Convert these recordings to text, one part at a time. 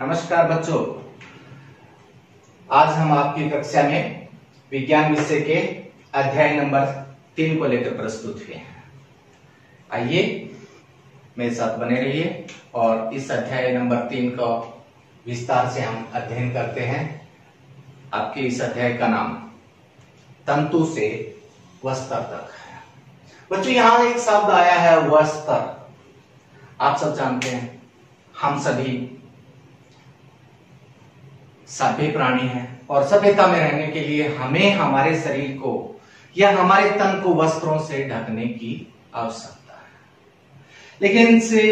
नमस्कार बच्चों, आज हम आपकी कक्षा में विज्ञान विषय के अध्याय नंबर 3 को लेकर प्रस्तुत हुए हैं। आइए मेरे साथ बने रहिए और इस अध्याय नंबर 3 का विस्तार से हम अध्ययन करते हैं। आपके इस अध्याय का नाम तंतु से वस्त्र तक है। बच्चों, यहां एक शब्द आया है वस्त्र। आप सब जानते हैं हम सभी सभ्य प्राणी हैं और सभ्यता में रहने के लिए हमें हमारे शरीर को या हमारे तन को वस्त्रों से ढकने की आवश्यकता है। लेकिन इनसे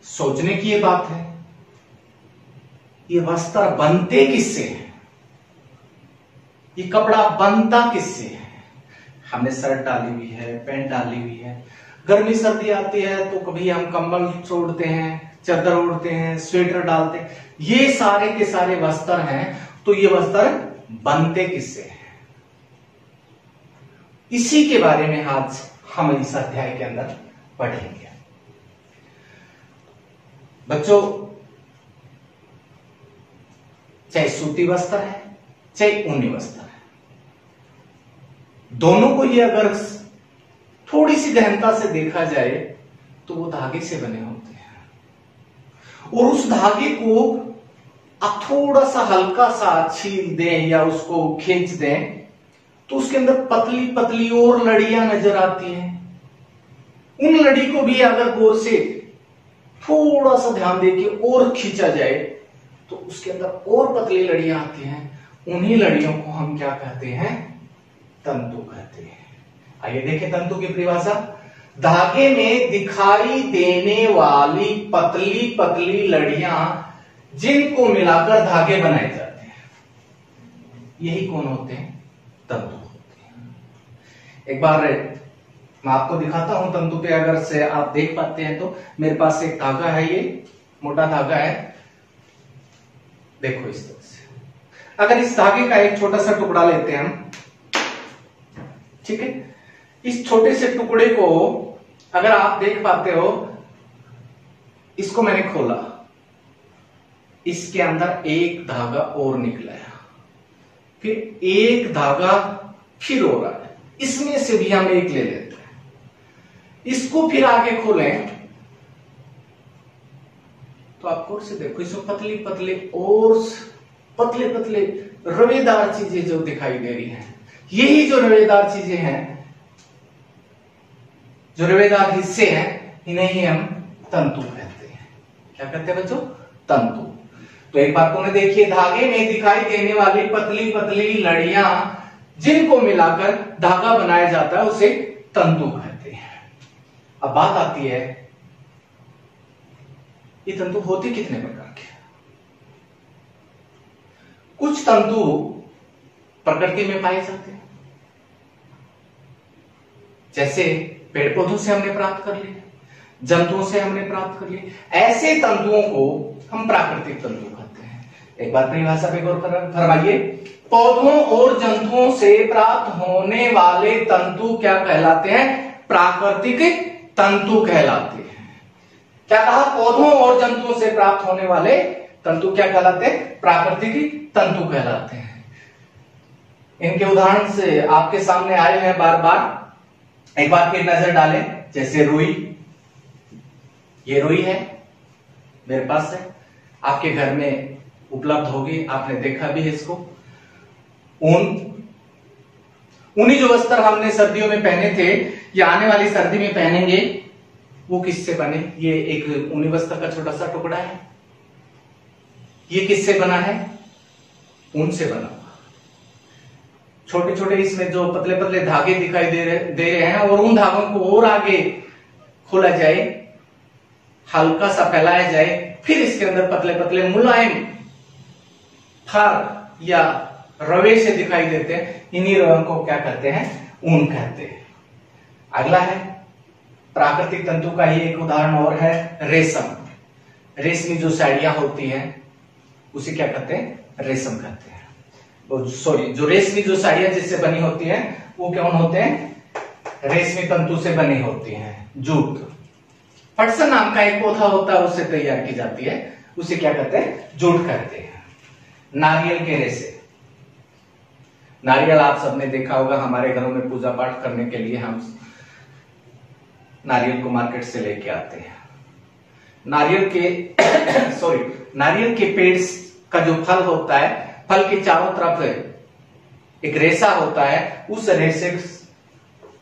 सोचने की ये बात है, ये वस्त्र बनते किससे हैं? ये कपड़ा बनता किससे है? हमने शर्ट डाली हुई है, पैंट डाली हुई है, गर्मी सर्दी आती है तो कभी हम कंबल छोड़ते हैं, चादर ओढ़ते हैं, स्वेटर डालते हैं, ये सारे के सारे वस्त्र हैं। तो ये वस्त्र बनते किससे हैं? इसी के बारे में आज हम इस अध्याय के अंदर पढ़ेंगे। बच्चों, चाहे सूती वस्त्र है चाहे ऊनी वस्त्र है, दोनों को ये अगर थोड़ी सी गहनता से देखा जाए तो वो धागे से बने होते हैं और उस धागे को आप थोड़ा सा हल्का सा छील दें या उसको खींच दें तो उसके अंदर पतली पतली और लड़ियां नजर आती हैं। उन लड़ी को भी अगर गौर से थोड़ा सा ध्यान देके और खींचा जाए तो उसके अंदर और पतली लड़ियां आती हैं। उन्हीं लड़ियों को हम क्या कहते हैं? तंतु कहते हैं। आइए देखें तंतु की परिभाषा। धागे में दिखाई देने वाली पतली पतली लड़ियां जिनको मिलाकर धागे बनाए जाते हैं, यही कौन होते हैं? तंतु होते हैं। एक बार मैं आपको दिखाता हूं तंतु पे, अगर से आप देख पाते हैं तो मेरे पास एक धागा है, ये मोटा धागा है, देखो इस तरह से। अगर इस धागे का एक छोटा सा टुकड़ा लेते हैं हम, ठीक है, इस छोटे से टुकड़े को अगर आप देख पाते हो, इसको मैंने खोला, इसके अंदर एक धागा और निकला है, फिर एक धागा फिर हो रहा है, इसमें से भी हम एक ले लेते हैं, इसको फिर आगे खोलें तो आपको से देखो इसमें पतली पतली और पतले पतले रवेदार चीजें जो दिखाई दे रही हैं, यही जो रवेदार चीजें हैं, जो रवेदार हिस्से हैं, इन्हें ही हम तंतु कहते हैं। क्या कहते हैं बच्चों? तंतु। तो एक बार तुमने देखिए, धागे में दिखाई देने वाली पतली पतली लड़ियां जिनको मिलाकर धागा बनाया जाता है उसे तंतु कहते हैं। अब बात आती है, ये तंतु होते कितने प्रकार के? कुछ तंतु प्रकृति में पाए जाते हैं, जैसे पेड़ पौधों से हमने प्राप्त कर लिए, जंतुओं से हमने प्राप्त कर लिए। ऐसे तंतुओं को हम प्राकृतिक तंतु कहते हैं। एक बार परिभाषा पे गौर फरमाइए। पौधों और जंतुओं से प्राप्त होने वाले तंतु क्या कहलाते हैं? प्राकृतिक तंतु कहलाते हैं। क्या कहा? पौधों और जंतुओं से प्राप्त होने वाले तंतु क्या कहलाते हैं? प्राकृतिक तंतु कहलाते हैं। इनके उदाहरण से आपके सामने आए हैं बार बार, एक बार फिर नजर डालें। जैसे रुई, ये रुई है, मेरे पास है, आपके घर में उपलब्ध होगी, आपने देखा भी है इसको। ऊन, ऊनी जो वस्त्र हमने सर्दियों में पहने थे या आने वाली सर्दी में पहनेंगे, वो किससे बने? ये एक ऊनी वस्त्र का छोटा सा टुकड़ा है। ये किससे बना है? ऊन से बना। छोटे छोटे इसमें जो पतले पतले धागे दिखाई दे रहे हैं, और उन धागों को और आगे खोला जाए, हल्का सा फैलाया जाए, फिर इसके अंदर पतले पतले मुलायम फार या रवे से दिखाई देते हैं, इन्हीं रवों को क्या कहते हैं? ऊन कहते हैं। अगला है प्राकृतिक तंतु का ही एक उदाहरण और है रेशम। रेशमी जो साड़ियां होती हैं उसे क्या कहते हैं? रेशम कहते हैं। सॉरी, जो रेशमी जो साड़ियां जिससे बनी होती हैं वो कौन होते हैं? रेशमी तंतु से बनी होती हैं। जूट, पटसन नाम का एक पौधा होता है, उससे तैयार की जाती है उसे क्या कहते हैं? जूट कहते हैं। नारियल के रेशे, नारियल आप सबने देखा होगा, हमारे घरों में पूजा पाठ करने के लिए हम नारियल को मार्केट से लेके आते हैं। नारियल के नारियल के पेड़ का जो फल होता है, फल के चारों तरफ एक रेशा होता है, उस रेशे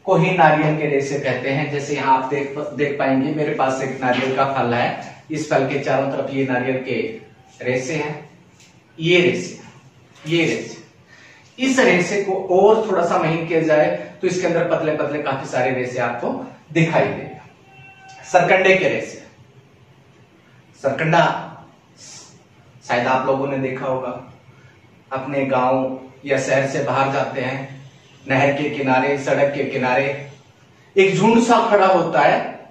को ही नारियल के रेशे कहते हैं। जैसे यहाँ आप देख पाएंगे, मेरे पास एक नारियल का फल है, इस फल के चारों तरफ ये नारियल के रेशे हैं, ये रेशे, इस रेशे को और थोड़ा सा महीन किया जाए तो इसके अंदर पतले पतले काफी सारे रेशे आपको दिखाई देगा। सरकंडे के रेशे, सरकंडा शायद आप लोगों ने देखा होगा, अपने गांव या शहर से बाहर जाते हैं, नहर के किनारे, सड़क के किनारे एक झुंड सा खड़ा होता है,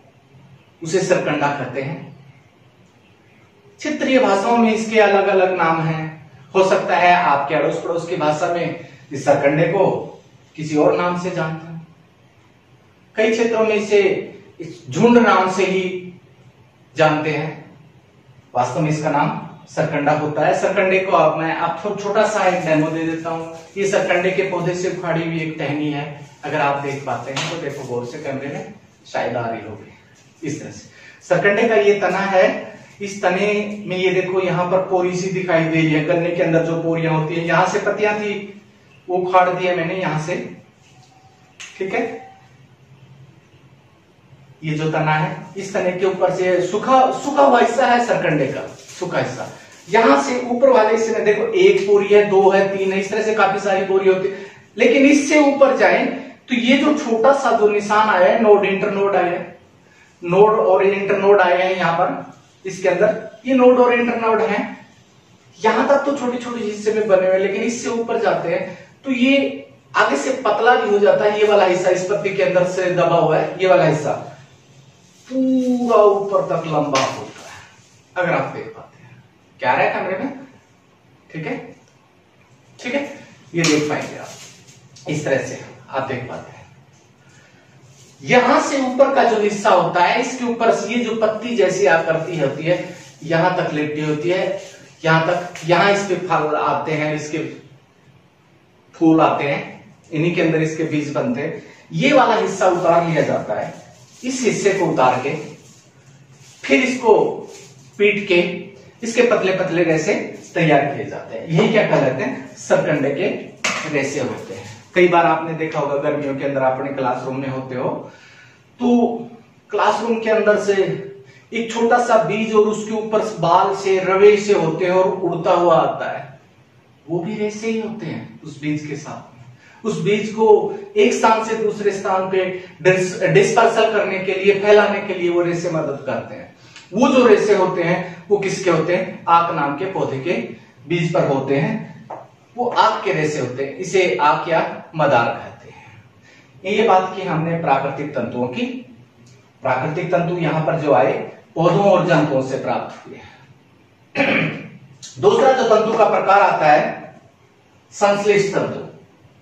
उसे सरकंडा कहते हैं। क्षेत्रीय भाषाओं में इसके अलग अलग नाम हैं। हो सकता है आपके अड़ोस पड़ोस की भाषा में इस सरकंडे को किसी और नाम से जानते हैं। कई क्षेत्रों में इसे इस झुंड नाम से ही जानते हैं। वास्तव में इसका नाम सरकंडा होता है। सरकंडे को अब मैं आप छोटा सा एक डेमो दे देता हूं। ये सरकंडे के पौधे से उखाड़ी हुई एक टहनी है, अगर आप देख पाते हैं तो देखो गौर से, कैमरे में शायद आ रही होगी। इस तरह से सरकंडे का ये तना है, इस तने में ये देखो यहाँ पर पोरी सी दिखाई दे रही है, गन्ने के अंदर जो पोरियां होती है, यहां से पत्तियां थी वो उखाड़ दिया मैंने यहां से, ठीक है। ये जो तना है, इस तने के ऊपर से सूखा हुआ हिस्सा है सरकंडे का, सूखा हिस्सा। यहां से ऊपर वाले हिस्से में देखो एक पोरी है, 2 है, 3 है, इस तरह से काफी सारी पोरी होती है। लेकिन इससे ऊपर जाए तो ये जो छोटा सा जो निशान आया है, नोड इंटरनोड आया है, नोड और इंटरनोड आए हैं यहाँ पर, इसके अंदर ये नोड और इंटरनोड है। यहां तक तो छोटे छोटे हिस्से में बने हुए, लेकिन इससे ऊपर जाते हैं तो ये आगे से पतला भी हो जाता है। ये वाला हिस्सा इस पत्ती के अंदर से दबा हुआ है, ये वाला हिस्सा पूरा ऊपर तक लंबा होता है, अगर आप देख पाते हैं। क्या आ रहा है कैमरे में? ठीक है, ठीक है, ये देख पाएंगे आप, इस तरह से आप देख पाते हैं। यहां से ऊपर का जो हिस्सा होता है, इसके ऊपर से ये जो पत्ती जैसी आकृति होती है, यहां तक लिपटी होती है, यहां तक, यहां इसके फल आते हैं, इसके फूल आते हैं, इन्हीं के अंदर इसके बीज बनते हैं। ये वाला हिस्सा उतार लिया जाता है। इस हिस्से को उतार के फिर इसको पीट के इसके पतले पतले रेशे तैयार किए जाते हैं। यही क्या कहलाते हैं? सरकंडे के रेशे होते हैं। कई बार आपने देखा होगा, गर्मियों के अंदर अपने क्लासरूम में होते हो तो क्लासरूम के अंदर से एक छोटा सा बीज और उसके ऊपर बाल से, रवे से होते हैं और उड़ता हुआ आता है, वो भी रेशे ही होते हैं उस बीज के साथ। उस बीज को एक स्थान से दूसरे स्थान पे डिस्पर्सल करने के लिए, फैलाने के लिए वो रेशे मदद करते हैं। वो जो रेशे होते हैं वो किसके होते हैं? आक नाम के पौधे के बीज पर होते हैं, वो आक के रेशे होते हैं। इसे आक या मदार कहते हैं। ये बात की हमने प्राकृतिक तंतुओं की। प्राकृतिक तंतु यहां पर जो आए पौधों और जंतुओं से प्राप्त हुए। दूसरा जो तंतु का प्रकार आता है, संश्लिष्ट तंतु।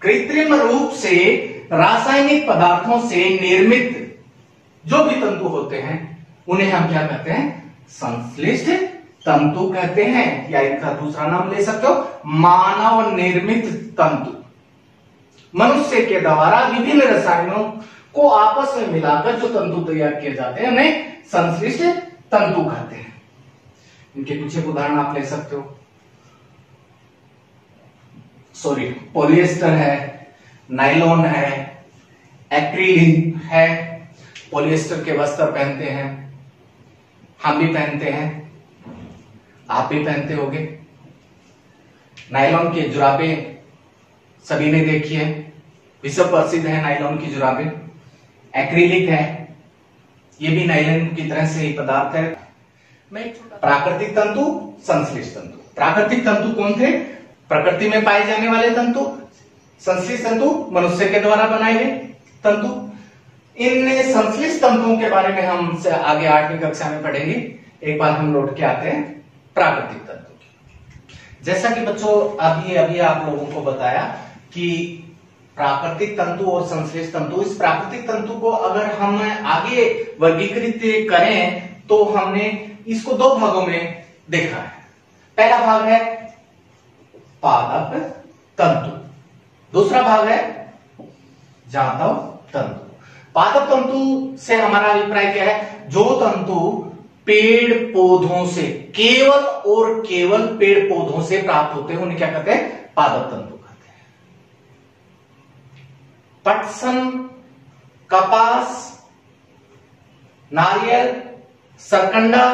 कृत्रिम रूप से रासायनिक पदार्थों से निर्मित जो भी तंतु होते हैं उन्हें हम क्या कहते हैं? संश्लिष्ट तंतु कहते हैं, या इनका दूसरा नाम ले सकते हो, मानव निर्मित तंतु। मनुष्य के द्वारा विभिन्न रसायनों को आपस में मिलाकर जो तंतु तैयार किए जाते हैं उन्हें संश्लिष्ट तंतु कहते हैं। इनके कुछ एक उदाहरण आप ले सकते हो। पॉलिएस्टर है, नायलॉन है, एक्रिलिन है। पॉलिएस्टर के वस्त्र पहनते हैं, हम भी पहनते हैं, आप भी पहनते होंगे। नायलॉन के जुराबें सभी ने देखी है, विश्व प्रसिद्ध है नायलॉन की जुराबें। एक्रिलिक है, ये भी नायलॉन की तरह से ही पदार्थ है। प्राकृतिक तंतु, संश्लिष्ट तंतु। प्राकृतिक तंतु कौन थे? प्रकृति में पाए जाने वाले तंतु। संश्लिष्ट तंतु मनुष्य के द्वारा बनाए गए तंतु। इन संश्लिष्ट तंतुओं के बारे में हम आगे 8वीं कक्षा में पढ़ेंगे। एक बार हम लौट के आते हैं प्राकृतिक तंतु। जैसा कि बच्चों अभी आप लोगों को बताया कि प्राकृतिक तंतु और संश्लिष्ट तंतु, इस प्राकृतिक तंतु को अगर हम आगे वर्गीकृत करें तो हमने इसको 2 भागों में देखा है। पहला भाग है पादप तंतु, दूसरा भाग है जातव तंतु। पादप तंतु से हमारा अभिप्राय क्या है? जो तंतु पेड़ पौधों से, केवल और केवल पेड़ पौधों से प्राप्त होते हैं, उन्हें क्या कहते हैं? पादप तंतु कहते हैं। पटसन, कपास, नारियल, सरकंडा,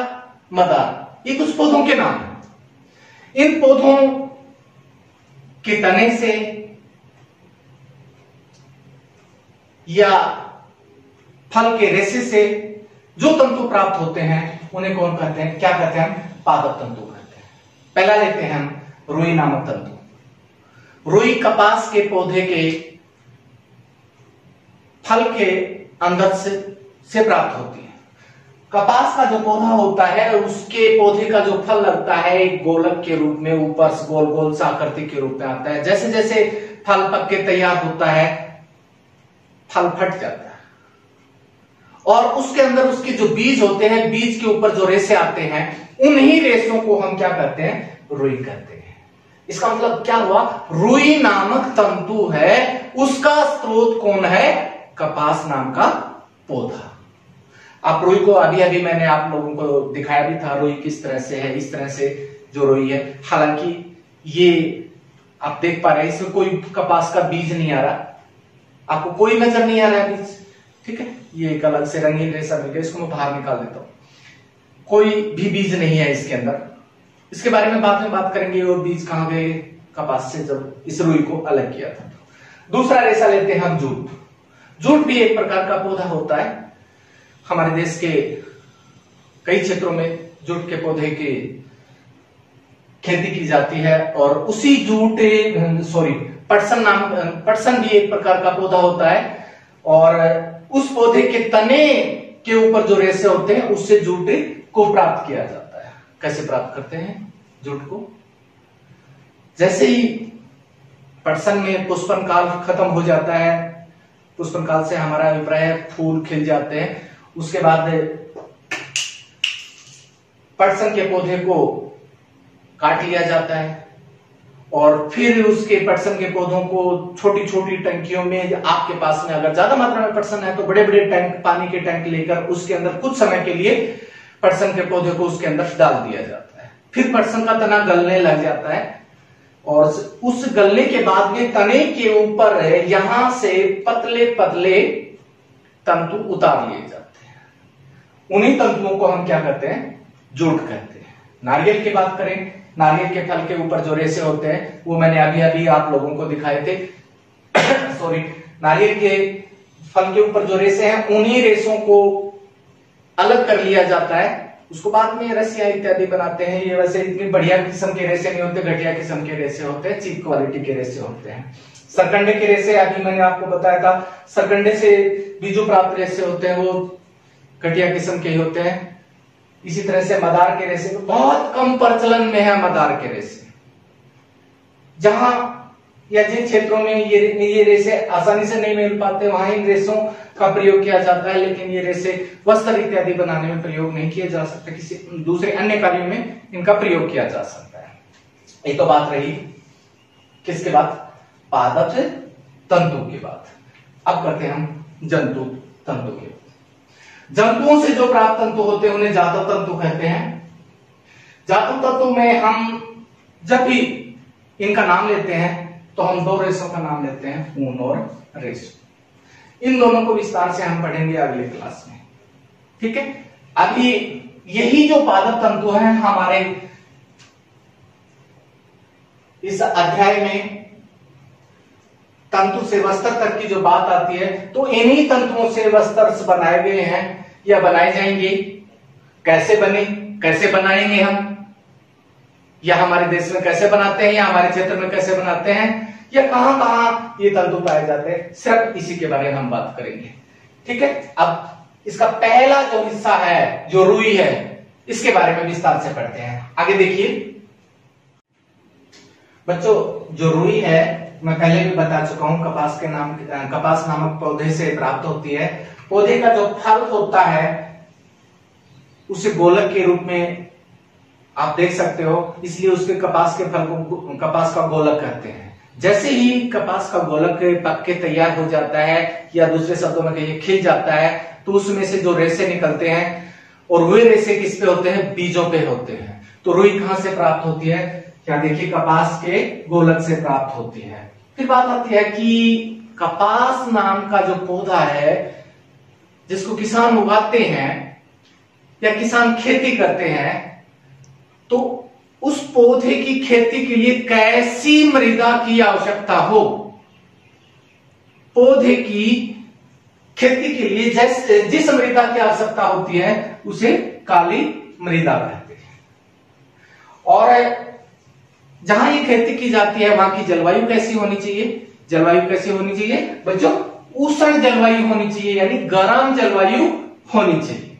मदार, ये कुछ पौधों के नाम हैं। इन पौधों के तने से या फल के रेशे से जो तंतु प्राप्त होते हैं उन्हें कौन कहते हैं? क्या कहते हैं? पादप तंतु कहते हैं। पहला लेते हैं हम रुई नामक तंतु। रुई कपास के पौधे के फल के अंदर से प्राप्त होती है। कपास का जो पौधा होता है उसके पौधे का जो फल लगता है एक गोलक के रूप में, ऊपर से गोल गोल सा आकृति के रूप में आता है। जैसे जैसे फल पक के तैयार होता है फल फट जाता है और उसके अंदर उसके जो बीज होते हैं, बीज के ऊपर जो रेशे आते हैं, उन्हीं रेशों को हम क्या कहते हैं? रुई कहते हैं। इसका मतलब क्या हुआ? रुई नामक तंतु है, उसका स्रोत कौन है? कपास नाम का पौधा। आप रुई को अभी अभी मैंने आप लोगों को दिखाया भी था, रुई किस तरह से है। इस तरह से जो रुई है, हालांकि ये आप देख पा रहे हैं इसमें कोई कपास का बीज नहीं आ रहा, आपको कोई नजर नहीं आ रहा है बीज, ठीक है। ये एक अलग से रंगीन रेशा मिल गया, इसको मैं बाहर निकाल देता हूं। कोई भी बीज नहीं है इसके अंदर। इसके बारे में बाद में बात करेंगे, और बीज कहां गए कपास से जब इस रुई को अलग किया था। दूसरा रेशा लेते हैं हम जूट। जूट भी एक प्रकार का पौधा होता है। हमारे देश के कई क्षेत्रों में जूट के पौधे की खेती की जाती है और उसी पटसन भी एक प्रकार का पौधा होता है और उस पौधे के तने के ऊपर जो रेशे होते हैं उससे जूट को प्राप्त किया जाता है। कैसे प्राप्त करते हैं जूट को? जैसे ही पटसन में पुष्पन काल खत्म हो जाता है, पुष्पन काल से हमारा अभिप्राय फूल खिल जाते हैं, उसके बाद पटसन के पौधे को काट लिया जाता है और फिर उसके पटसन के पौधों को छोटी छोटी टंकियों में, आपके पास में अगर ज्यादा मात्रा में पटसन है तो बड़े बड़े टैंक, पानी के टैंक लेकर उसके अंदर कुछ समय के लिए पटसन के पौधे को उसके अंदर डाल दिया जाता है। फिर पटसन का तना गलने लग जाता है और उस गलने के बाद में तने के ऊपर यहां से पतले पतले तंतु उतार लिए जाते हैं। उन्हीं तंतुओं को हम क्या कहते हैं? जूट कहते हैं। नारियल की बात करें, नारियल के फल के ऊपर जो रेशे होते हैं वो मैंने अभी अभी आप लोगों को दिखाए थे नारियल के फल के ऊपर जो रेशे हैं उन्हीं रेशों को अलग कर लिया जाता है, उसको बाद में रस्सियां इत्यादि बनाते हैं। ये वैसे इतनी बढ़िया किस्म के रेशे नहीं होते, घटिया किस्म के रेशे होते हैं, चीप क्वालिटी के रेशे होते हैं। सरकंडे के रेशे अभी मैंने आपको बताया था, सरकंडे से भी जो प्राप्त रेशे होते हैं वो घटिया किस्म के होते हैं। इसी तरह से मदार के रेशे बहुत कम प्रचलन में है। मदार के रेशे जहां या जिन क्षेत्रों में ये रेशे आसानी से नहीं मिल पाते वहां इन रेशों का प्रयोग किया जाता है, लेकिन ये रेशे वस्त्र इत्यादि बनाने में प्रयोग नहीं किया जा सकता, किसी दूसरे अन्य कार्यों में इनका प्रयोग किया जा सकता है। ये तो बात रही किसके बाद? पादप से तंतु की बात। अब करते हैं हम जंतु तंतु की। जंतुओं से जो प्राप्त तंतु होते हैं उन्हें जातव तंतु कहते हैं। जातव तंतु में हम जब भी इनका नाम लेते हैं तो हम दो रेशों का नाम लेते हैं, ऊन और रेशम। इन दोनों को विस्तार से हम पढ़ेंगे अगले क्लास में, ठीक है। अभी यही जो पादप तंतु हैं हमारे इस अध्याय में तंतु से वस्त्र तक की जो बात आती है तो इन्हीं तंतुओं से वस्त्र बनाए गए हैं या बनाए जाएंगे। कैसे बने, कैसे बनाएंगे हम, या हमारे देश में कैसे बनाते हैं, या हमारे क्षेत्र में कैसे बनाते हैं, या कहां कहां ये तंतु पाए जाते हैं, सिर्फ इसी के बारे में हम बात करेंगे, ठीक है। अब इसका पहला जो हिस्सा है जो रुई है इसके बारे में विस्तार से पढ़ते हैं। आगे देखिए बच्चों, जो रुई है मैं पहले भी बता चुका हूं, कपास नामक पौधे से प्राप्त होती है। पौधे का जो फल होता है उसे गोलक के रूप में आप देख सकते हो, इसलिए उसके कपास के फल को कपास का गोलक कहते हैं। जैसे ही कपास का गोलक पक के तैयार हो जाता है, या दूसरे शब्दों में कहिए खिल जाता है, तो उसमें से जो रेशे निकलते हैं, और वे रेशे किस पे होते हैं? बीजों पे होते हैं। तो रुई कहां से प्राप्त होती है? क्या देखिए, कपास के गोलक से प्राप्त होती है। फिर बात आती है कि कपास नाम का जो पौधा है, जिसको किसान उगाते हैं या किसान खेती करते हैं, तो उस पौधे की खेती के लिए कैसी मृदा की आवश्यकता हो? पौधे की खेती के लिए जिस मृदा की आवश्यकता होती है उसे काली मृदा कहते हैं। और जहां ये खेती की जाती है वहां की जलवायु कैसी होनी चाहिए? जलवायु कैसी होनी चाहिए बच्चों? उष्ण जलवायु होनी चाहिए, यानी गर्म जलवायु होनी चाहिए।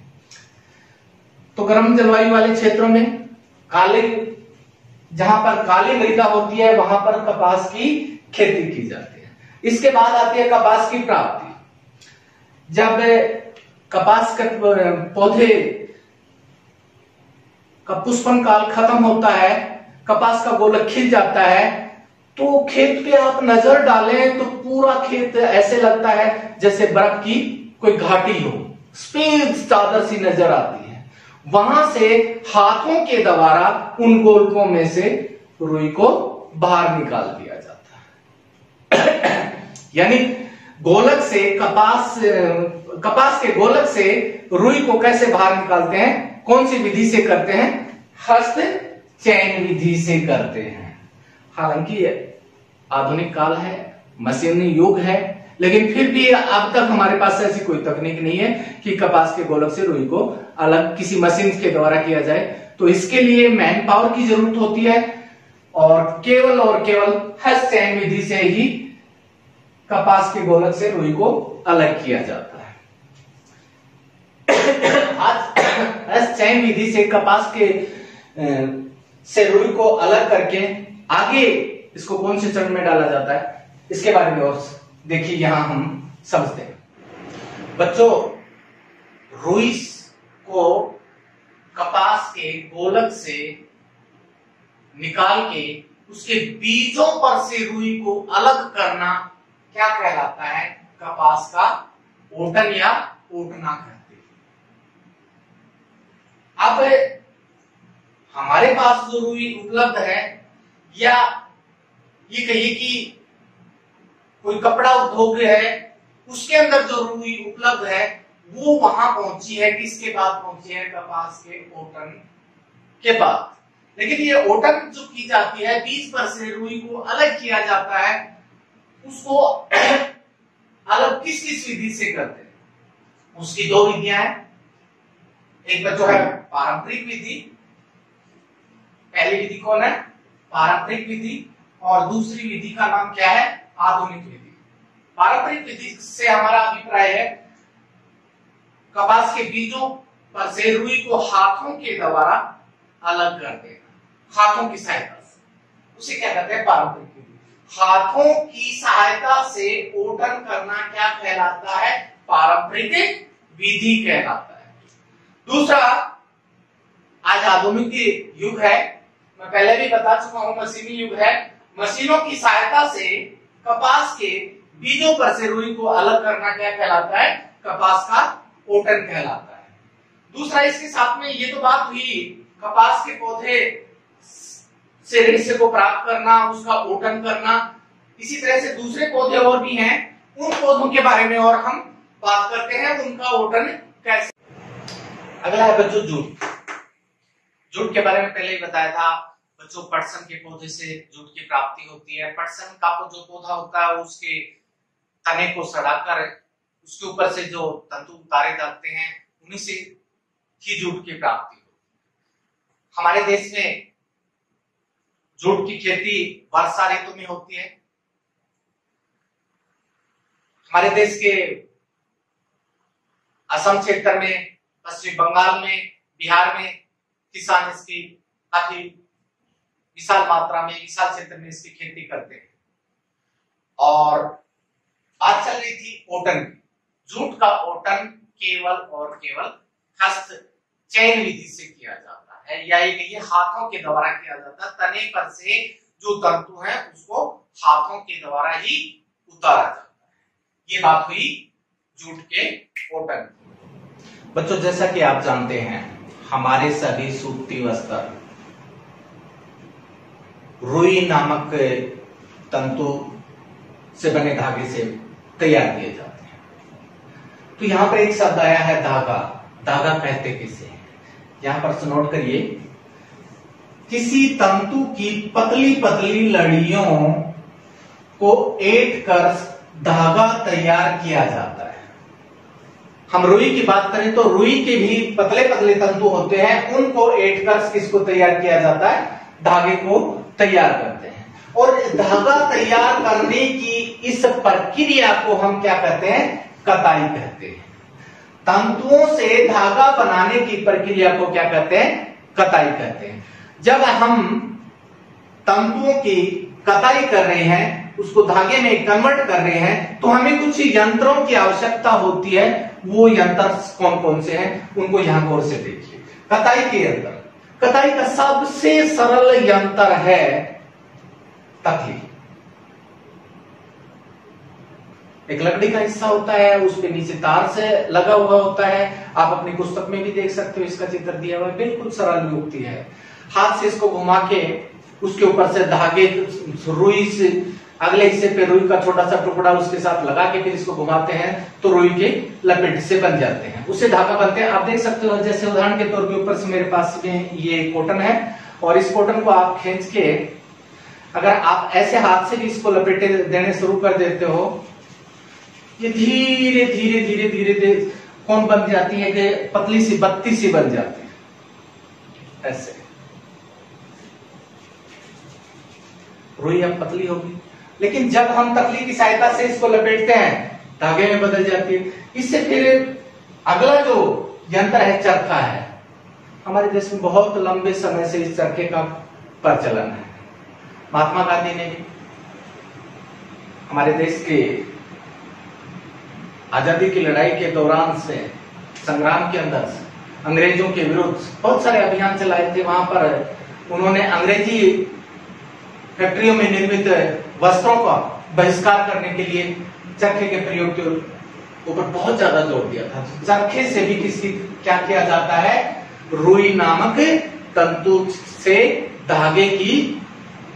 तो गर्म जलवायु वाले क्षेत्रों में जहां पर काली मृदा होती है वहां पर कपास की खेती की जाती है। इसके बाद आती है कपास की प्राप्ति। जब कपास के पौधे का पुष्पन काल खत्म होता है, कपास का गोलक खिल जाता है, तो खेत पे आप नजर डालें तो पूरा खेत ऐसे लगता है जैसे बर्फ की कोई घाटी हो, सफेद चादर सी नजर आती है। वहां से हाथों के द्वारा उन गोलकों में से रुई को बाहर निकाल दिया जाता है। यानी गोलक से कपास के गोलक से रुई को कैसे बाहर निकालते हैं? कौन सी विधि से करते हैं? हस्त चयन विधि से करते हैं। हालांकि आधुनिक काल है, मशीनी युग है, लेकिन फिर भी अब तक हमारे पास ऐसी कोई तकनीक नहीं है कि कपास के गोलक से रुई को अलग किसी मशीन के द्वारा किया जाए। तो इसके लिए मैन पावर की जरूरत होती है, और केवल हस्त चयन विधि से ही कपास के गोलक से रुई को अलग किया जाता है। आज हस्त चयन विधि से कपास के से रुई को अलग करके आगे इसको कौन से चरण में डाला जाता है, इसके बारे में और देखिए यहां हम समझते हैं। बच्चों, रुई को कपास के गोलक से निकाल के उसके बीजों पर से रुई को अलग करना क्या कहलाता है? कपास का ओटन या ओटना कहते हैं। अब हमारे पास जो रुई उपलब्ध है, या ये कहिए कि कोई कपड़ा उद्योग है, उसके अंदर जो रुई उपलब्ध है वो वहां पहुंची है, किसके बाद पहुंची है? कपास के ओटन के बाद। लेकिन ये ओटन जो की जाती है, बीज पर से रुई को अलग किया जाता है, उसको अलग किस किस विधि से करते हैं? उसकी दो विधियां हैं। एक बच्चों है पारंपरिक विधि। पहली विधि कौन है? पारंपरिक विधि। और दूसरी विधि का नाम क्या है? आधुनिक विधि। पारंपरिक विधि से हमारा अभिप्राय है कपास के बीजों पर से रुई को हाथों के द्वारा अलग कर देना, हाथों की सहायता से। उसे क्या कहते हैं? पारंपरिक विधि। हाथों की सहायता से ओटन करना क्या कहलाता है? पारंपरिक विधि कहलाता है। दूसरा, आज आधुनिक युग है, मैं पहले भी बता चुका हूं, मशीनी युग है। मशीनों की सहायता से कपास के बीजों पर से रुई को अलग करना क्या कहलाता है? कपास का ओटन कहलाता है। दूसरा, इसके साथ में ये तो बात हुई कपास के पौधे से रेशे को प्राप्त करना, उसका ओटन करना। इसी तरह से दूसरे पौधे और भी हैं, उन पौधों के बारे में और हम बात करते हैं, उनका ओटन कैसे। अगला है बच्चों जूट। जूट के बारे में पहले ही बताया था बच्चों, पटसन के पौधे से जूट की प्राप्ति होती है। पटसन का जो पौधा होता है उसके तने को सड़ाकर उसके ऊपर से जो तंतु उतारे जाते हैं, उन्हीं से ही जूट की प्राप्ति होती है। हमारे देश में जूट की खेती वर्षा ऋतु में होती है। हमारे देश के असम क्षेत्र में, पश्चिम बंगाल में, बिहार में किसान इसकी काफी विशाल मात्रा में, विशाल क्षेत्र में इसकी खेती करते हैं। और बात चल रही थी ओटन की। जूट का ओटन केवल और केवल हस्त चयन विधि से किया जाता है, या ये कहिए हाथों के द्वारा किया जाता है। तने पर से जो तंतु है उसको हाथों के द्वारा ही उतारा जाता है। ये बात हुई जूट के कॉटन। बच्चों जैसा कि आप जानते हैं हमारे सभी सूती वस्त्र रुई नामक तंतु से बने धागे से तैयार किए जाते हैं। तो यहां पर एक शब्द आया है धागा। धागा कहते किसे हैं? यहां पर नोट करिए, किसी तंतु की पतली पतली लड़ियों को ऐंठ कर धागा तैयार किया जाता है। हम रुई की बात करें तो रुई के भी पतले पतले तंतु होते हैं, उनको ऐंठ कर किसको तैयार किया जाता है? धागे को तैयार करते हैं। और धागा तैयार करने की इस प्रक्रिया को हम क्या कहते हैं? कताई कहते हैं। तंतुओं से धागा बनाने की प्रक्रिया को क्या कहते हैं? कताई कहते हैं। जब हम तंतुओं की कताई कर रहे हैं, उसको धागे में कन्वर्ट कर रहे हैं, तो हमें कुछ यंत्रों की आवश्यकता होती है। वो यंत्र कौन कौन से हैं उनको यहां गौर से देखिए। कताई के यंत्र, कताई का सबसे सरल यंत्र है तकली। एक लकड़ी का हिस्सा होता है, उसके नीचे तार से लगा हुआ होता है। आप अपनी पुस्तक में भी देख सकते हो, इसका चित्र दिया हुआ है। बिल्कुल सरल युक्ति है। हाथ से इसको घुमा के उसके ऊपर से धागे रुई से अगले हिस्से पे रुई का छोटा सा टुकड़ा उसके साथ लगा के फिर इसको घुमाते हैं तो रुई के लपेट से बन जाते हैं, उससे धागा बनते हैं। आप देख सकते हो, जैसे उदाहरण के तौर पे ऊपर से मेरे पास में ये कॉटन है और इस कॉटन को आप खींच के अगर आप ऐसे हाथ से भी इसको लपेटे देने शुरू कर देते हो, ये धीरे धीरे धीरे धीरे धीरे कौन बन जाती है कि पतली सी बत्ती सी बन जाती है। ऐसे रुई अब पतली होगी, लेकिन जब हम तकली की सहायता से इसको लपेटते हैं धागे में बदल जाती है। इससे फिर अगला जो यंत्र है चरखा है। हमारे देश में बहुत लंबे समय से इस चरखे का प्रचलन है। महात्मा गांधी ने भी हमारे देश के आजादी की लड़ाई के दौरान से संग्राम के अंदर अंग्रेजों के विरुद्ध बहुत सारे अभियान चलाए थे। वहां पर उन्होंने अंग्रेजी फैक्ट्रियों में निर्मित वस्त्रों का बहिष्कार करने के लिए चरखे के प्रयोग के ऊपर बहुत ज्यादा जोर दिया था। चरखे से भी किसी क्या किया जाता है? रुई नामक तंतु से धागे की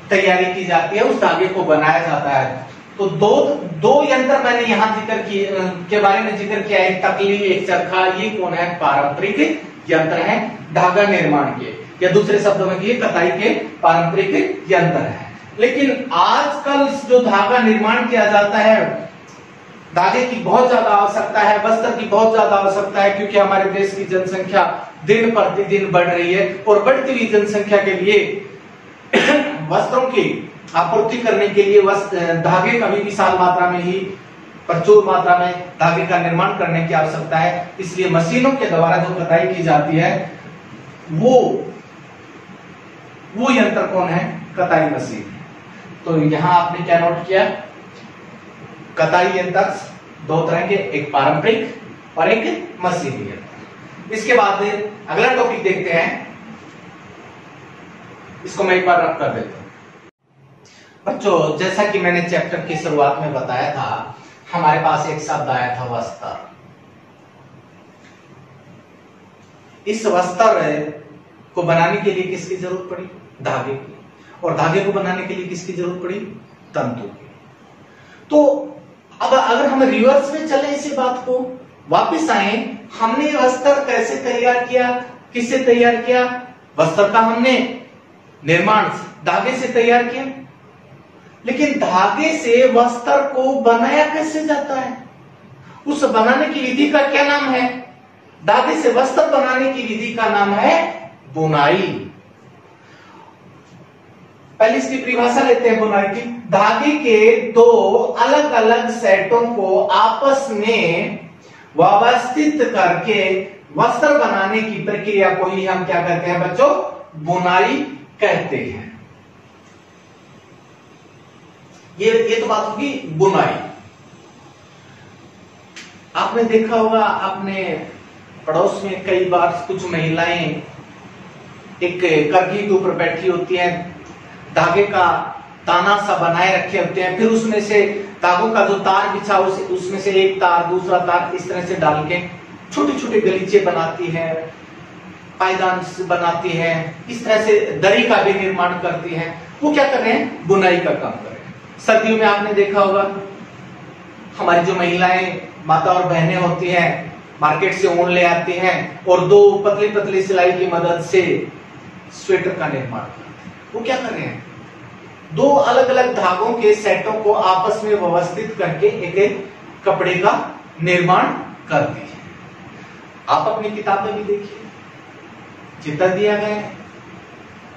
तैयारी की जाती है, उस धागे को बनाया जाता है। तो दो यंत्र मैंने यहाँ के बारे में जिक्र किया, एक तकली एक चरखा। ये कौन है? पारंपरिक यंत्र है धागा निर्माण के, या दूसरे शब्दों में ये कताई के पारंपरिक यंत्र है। लेकिन आजकल जो धागा निर्माण किया जाता है, धागे की बहुत ज्यादा आवश्यकता है, वस्त्र की बहुत ज्यादा आवश्यकता है, क्योंकि हमारे देश की जनसंख्या दिन प्रतिदिन बढ़ रही है और बढ़ती हुई जनसंख्या के लिए वस्त्रों की आपूर्ति करने के लिए धागे का भी विशाल मात्रा में ही प्रचुर मात्रा में धागे का निर्माण करने की आवश्यकता है। इसलिए मशीनों के द्वारा जो कताई की जाती है वो यंत्र कौन है? कताई मशीन। तो यहां आपने क्या नोट किया? कताई यंत्र दो तरह के, एक पारंपरिक और एक मशीनी यंत्र। इसके बाद अगला टॉपिक देखते हैं, इसको मैं एक बार रख कर देता हूं। बच्चों जैसा कि मैंने चैप्टर की शुरुआत में बताया था, हमारे पास एक शब्द आया था वस्त्र। इस वस्त्र को बनाने के लिए किसकी जरूरत पड़ी? धागे की। और धागे को बनाने के लिए किसकी जरूरत पड़ी? तंतु की। तो अब अगर हम रिवर्स में चले इसी बात को, वापस आए, हमने वस्त्र कैसे तैयार किया? किससे तैयार किया? वस्त्र का हमने निर्माण धागे से तैयार किया, लेकिन धागे से वस्त्र को बनाया कैसे जाता है? उस बनाने की विधि का क्या नाम है? धागे से वस्त्र बनाने की विधि का नाम है बुनाई। पहले इसकी परिभाषा लेते हैं बुनाई की। धागे के दो अलग अलग सेटों को आपस में व्यवस्थित करके वस्त्र बनाने की प्रक्रिया को ही हम क्या कहते हैं बच्चों? बुनाई कहते हैं। ये तो बात होगी बुनाई। आपने देखा होगा, आपने पड़ोस में कई बार कुछ महिलाएं एक करघी के ऊपर बैठी होती हैं, धागे का ताना सा बनाए रखे होते हैं, फिर उसमें से धागों का जो तार बिछा उसमें से एक तार दूसरा तार इस तरह से डाल के छोटे छोटे गलीचे बनाती है, पायदान बनाती है, इस तरह से दरी का भी निर्माण करती है। वो क्या कर रहे हैं? बुनाई का काम कर रहे हैं। सर्दियों में आपने देखा होगा हमारी जो महिलाएं माता और बहनें होती हैं मार्केट से ऊन ले आती हैं और दो पतली पतली सिलाई की मदद से स्वेटर का निर्माण करते हैं। वो क्या कर रहे हैं? दो अलग अलग धागों के सेटों को आपस में व्यवस्थित करके एक एक कपड़े का निर्माण करती है। आप अपनी किताब में भी देखिए, चित्र दिया गया है,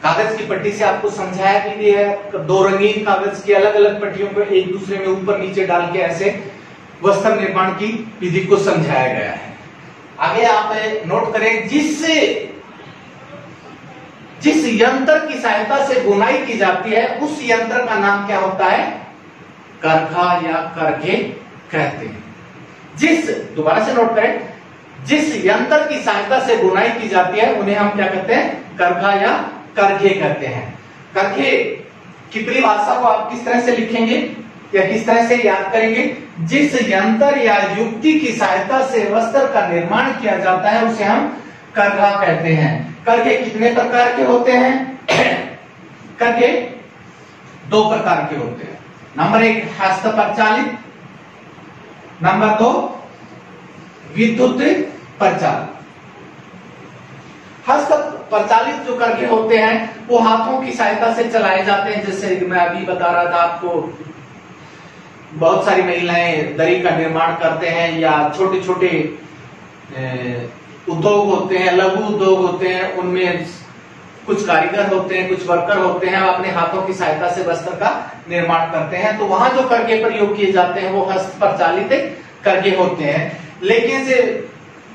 कागज की पट्टी से आपको समझाया भी गया है। दो रंगीन कागज की अलग अलग पट्टियों को एक दूसरे में ऊपर नीचे डाल के ऐसे वस्त्र निर्माण की विधि को समझाया गया है। आगे आप नोट करें, जिस यंत्र की सहायता से बुनाई की जाती है उस यंत्र का नाम क्या होता है? करघा या करघे कहते हैं। दोबारा से नोट करें, जिस यंत्र की सहायता से बुनाई की जाती है उन्हें हम क्या कहते हैं? करघा या करघे कहते हैं। करघे की परिभाषा को आप किस तरह से लिखेंगे या किस तरह से याद करेंगे? जिस यंत्र या युक्ति की सहायता से वस्त्र का निर्माण किया जाता है उसे हम करघा कहते हैं। करघे कितने प्रकार के होते हैं? करघे दो प्रकार के होते हैं। नंबर 1 हस्त प्रचालित, नंबर 2 विद्युत प्रचालित। हस्त प्रचालित जो करघे होते हैं वो हाथों की सहायता से चलाए जाते हैं। जैसे मैं अभी बता रहा था आपको, बहुत सारी महिलाएं दरी का निर्माण करते हैं या छोटे छोटे उद्योग होते हैं, लघु उद्योग होते हैं, उनमें कुछ कारीगर होते हैं, कुछ वर्कर होते हैं, अपने हाथों की सहायता से वस्त्र का निर्माण करते हैं। तो वहां जो करघे प्रयोग किए जाते हैं वो हस्त प्रचालित करघे होते हैं। लेकिन से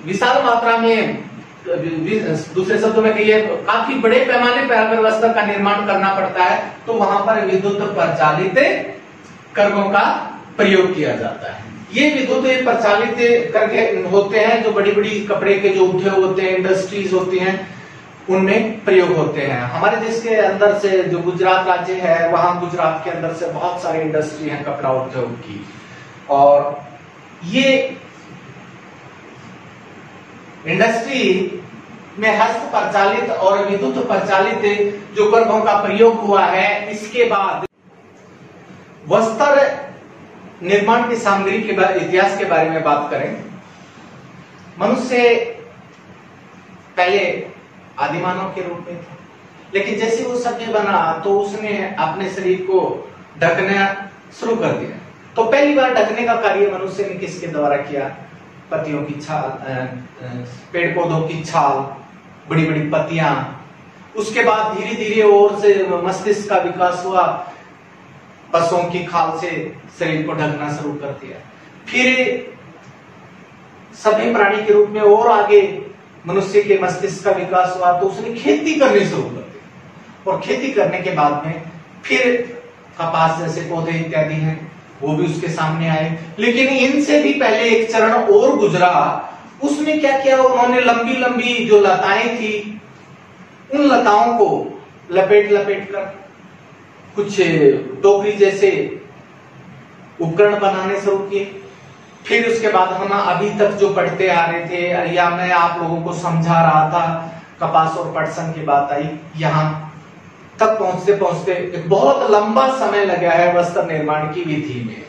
विशाल मात्रा में, दूसरे शब्दों में कहिए काफी बड़े पैमाने पर अगर वस्त्र का निर्माण करना पड़ता है तो वहां पर विद्युत प्रचालित करघों का प्रयोग किया जाता है। ये विद्युत प्रचालित करघे होते हैं जो बड़ी बड़ी कपड़े के जो उद्योग होते हैं, इंडस्ट्रीज होती हैं, उनमें प्रयोग होते हैं। हमारे देश के अंदर से जो गुजरात राज्य है, वहां गुजरात के अंदर से बहुत सारी इंडस्ट्री है कपड़ा उद्योग की, और ये इंडस्ट्री में हस्त प्रचालित और विद्युत प्रचालित जो करघों का प्रयोग हुआ है, इसके बाद वस्त्र निर्माण की सामग्री के इतिहास के बारे में बात करें। मनुष्य पहले आदिमानव के रूप में था, लेकिन जैसे वो सभ्य बना तो उसने अपने शरीर को ढकना शुरू कर दिया। तो पहली बार ढकने का कार्य मनुष्य ने किसके द्वारा किया? पत्तियों की छाल, पेड़ पौधों की छाल, बड़ी बड़ी पत्तियां। उसके बाद धीरे धीरे और से मस्तिष्क का विकास हुआ, पशुओं की खाल से शरीर को ढकना शुरू कर दिया। फिर सभ्य प्राणी के रूप में और आगे मनुष्य के मस्तिष्क का विकास हुआ तो उसने खेती करनी शुरू कर दी, और खेती करने के बाद में फिर कपास जैसे पौधे इत्यादि हैं वो भी उसके सामने आए। लेकिन इनसे भी पहले एक चरण और गुजरा। उसमें क्या किया? उन्होंने लंबी लंबी जो लताएं थी उन लताओं को लपेट लपेट कर कुछ टोकरी जैसे उपकरण बनाने शुरू किए। फिर उसके बाद हम अभी तक जो पढ़ते आ रहे थे, या मैं आप लोगों को समझा रहा था, कपास और पटसन की बात आई, यहां तक पहुंचते पहुंचते एक बहुत लंबा समय लगा है वस्त्र निर्माण की विधि में।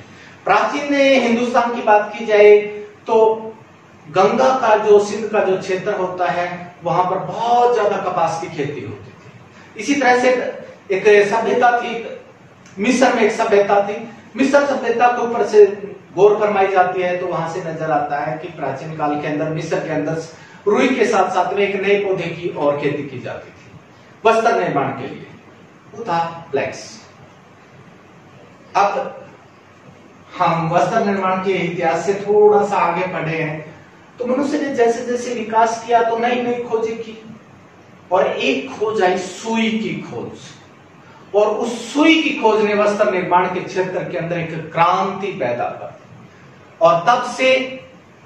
प्राचीन हिंदुस्तान की बात की जाए तो गंगा का जो, सिंध का जो क्षेत्र होता है वहां पर बहुत ज्यादा कपास की खेती होती थी। इसी तरह से एक सभ्यता थी, मिस्र में एक सभ्यता थी। मिस्र सभ्यता के ऊपर से गौर फरमाई जाती है तो वहां से नजर आता है कि प्राचीन काल के अंदर मिस्र के अंदर रुई के साथ साथ में एक नए पौधे की और खेती की जाती थी वस्त्र निर्माण के लिए, वो था फ्लेक्स। अब हम वस्त्र निर्माण के इतिहास से थोड़ा सा आगे बढ़े हैं तो मनुष्य ने जैसे जैसे विकास किया तो नई नई खोजें की, और एक खोज आई सुई की खोज, और उस सुई की खोज ने वस्त्र निर्माण के क्षेत्र के अंदर एक क्रांति पैदा कर दी, और तब से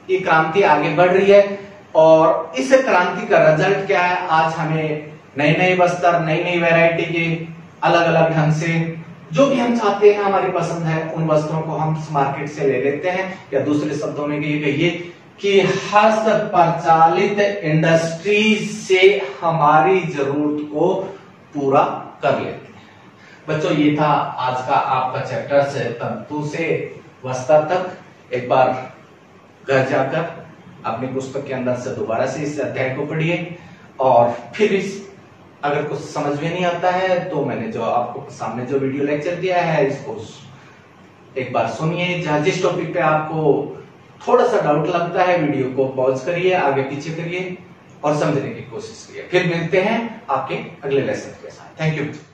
ये क्रांति आगे बढ़ रही है। और इस क्रांति का रिजल्ट क्या है? आज हमें नए नए वस्त्र, नई नई वैरायटी के अलग अलग ढंग से जो भी हम चाहते हैं, हमारी पसंद है, उन वस्त्रों को हम मार्केट से ले लेते हैं। या दूसरे शब्दों में ये कहिए कि हस्त प्रचालित इंडस्ट्री से हमारी जरूरत को पूरा कर लेते हैं। बच्चों, ये था आज का आपका चैप्टर से तंतु से वस्त्र तक। एक बार घर जाकर अपनी पुस्तक के अंदर से दोबारा से इस अध्याय को पढ़िए और फिर अगर कुछ समझ में नहीं आता है तो मैंने जो आपको सामने जो वीडियो लेक्चर दिया है इसको एक बार सुनिए। जहां जिस टॉपिक पे आपको थोड़ा सा डाउट लगता है, वीडियो को पॉज करिए, आगे पीछे करिए और समझने की कोशिश करिए। फिर मिलते हैं आपके अगले लेसन के साथ। Thank you.